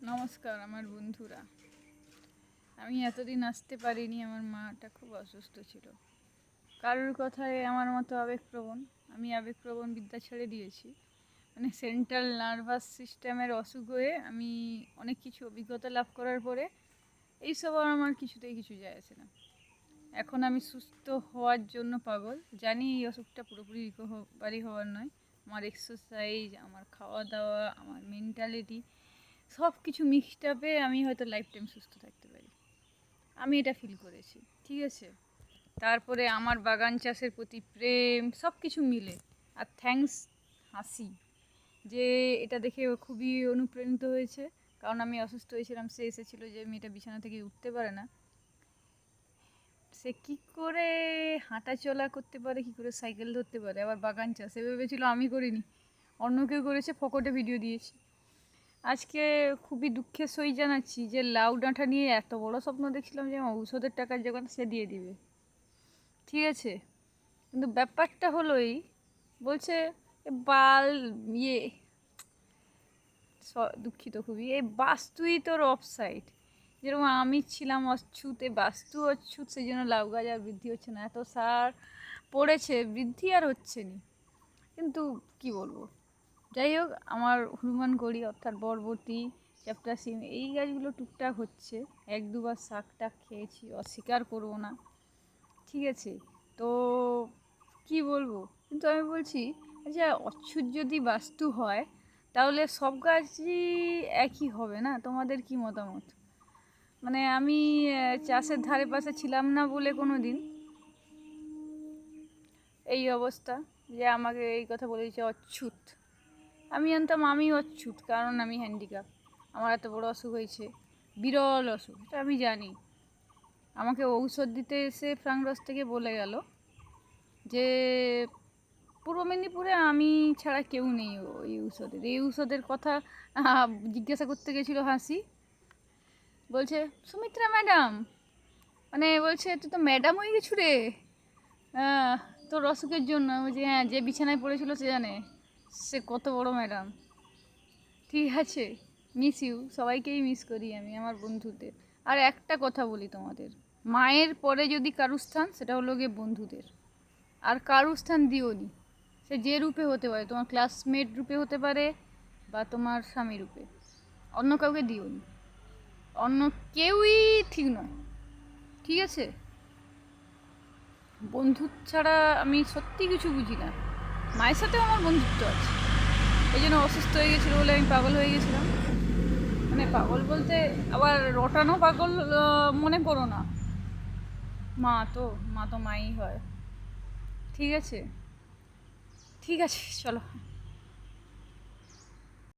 নমস্কার আমার বন্ধুরা। আমি এতদিন আসতে পারিনি, আমার মাটা খুব অসুস্থ ছিল। কারোর কথায় আমার মতো আবেগপ্রবণ, আমি আবেগপ্রবণ বিদ্যা ছেড়ে দিয়েছি। মানে সেন্ট্রাল নার্ভাস সিস্টেমের অসুখ হয়ে আমি অনেক কিছু অভিজ্ঞতা লাভ করার পরে এইসব আর আমার কিছুতেই কিছু যায় আসে না। এখন আমি সুস্থ হওয়ার জন্য পাগল। জানি এই অসুখটা পুরোপুরি রিকভারি হওয়ার নয়। আমার এক্সারসাইজ, আমার খাওয়া দাওয়া, আমার মেন্টালিটি সব কিছু মিক্সড আপে আমি হয়তো লাইফ টাইম সুস্থ থাকতে পারি। আমি এটা ফিল করেছি, ঠিক আছে। তারপরে আমার বাগান চাষের প্রতি প্রেম সব কিছু মিলে, আর থ্যাঙ্কস হাসি, যে এটা দেখে ও খুবই অনুপ্রাণিত হয়েছে। কারণ আমি অসুস্থ হয়েছিলাম, সে এসেছিলো যে মেয়েটা বিছানা থেকে উঠতে পারে না, সে কি করে হাঁটা চলা করতে পারে, কি করে সাইকেল ধরতে পারে, আবার বাগান চাষ এ ভেবেছিল আমি করিনি, অন্য কেউ করেছে, ফকটে ভিডিও দিয়েছি। আজকে খুবই দুঃখের সহিত জানাচ্ছি যে লাউ ডাঁটা নিয়ে এত বড় স্বপ্ন দেখছিলাম যে আমার ঔষধের টাকার জোগান সে দিয়ে দিবে, ঠিক আছে। কিন্তু ব্যাপারটা হলো এই, বলছে বাল ইয়ে দুঃখিত খুবই, এই বাস্তুই তোর অফ সাইড। যেরকম আমি ছিলাম অচ্ছুত, এই বাস্তু অচ্ছুত, সেই জন্য লাউ গাছ আর বৃদ্ধি হচ্ছে না। এত সার পড়েছে, বৃদ্ধি আর হচ্ছে না। কিন্তু কি বলবো, যাই হোক, আমার হনুমান গড়ি অর্থাৎ বরবটি, চ্যাপ্টা সিম, এই গাছগুলো টুকটাক হচ্ছে। এক দুবার শাক টাক খেয়েছি, অস্বীকার করবো না, ঠিক আছে। তো কি বলবো, কিন্তু আমি বলছি আচ্ছা, অচ্ছুত যদি বাস্তু হয় তাহলে সব গাছই একই হবে না? তোমাদের কি মতামত? মানে আমি চাষের ধারে পাশে ছিলাম না বলে কোনো দিন এই অবস্থা, যে আমাকে এই কথা বলে দিচ্ছে অচ্ছুত। আমি জানতাম আমি অচ্ছুত, কারণ আমি হ্যান্ডিক্যাপ, আমার এত বড় অসুখ হয়েছে, বিরল অসুখ, এটা আমি জানি। আমাকে ঔষধ দিতে এসে ফ্রাংরস থেকে বলে গেল যে পূর্ব মেদিনীপুরে আমি ছাড়া কেউ নেই ওই ঔষধের, এই ঔষধের কথা জিজ্ঞাসা করতে গেছিলো হাসি। বলছে সুমিত্রা ম্যাডাম, মানে বলছে তুই তো ম্যাডাম হয়ে গেছু রে, হ্যাঁ তোর অসুখের জন্য। বলছি হ্যাঁ, যে বিছানায় পড়েছিল সে জানে সে কত বড় ম্যাডাম, ঠিক আছে। মিস ইউ, সবাইকেই মিস করি আমি, আমার বন্ধুদের। আর একটা কথা বলি তোমাদের, মায়ের পরে যদি কারু স্থান, সেটা হলো গিয়ে বন্ধুদের। আর কারু স্থান দিও নি, সে যে রূপে হতে পারে, তোমার ক্লাসমেট রূপে হতে পারে বা তোমার স্বামী রূপে, অন্য কাউকে দিও নি। অন্য কেউই ঠিক নয়, ঠিক আছে। বন্ধু ছাড়া আমি সত্যি কিছু বুঝি না। মায়ের সাথেও আমার বন্ধুত্ব আছে, এই জন্য অসুস্থ হয়ে গেছিলো বলে আমি পাগল হয়ে গেছিলাম। মানে পাগল বলতে আবার রটানো পাগল মনে করো না, মা তো মাই হয়, ঠিক আছে। ঠিক আছে, চলো।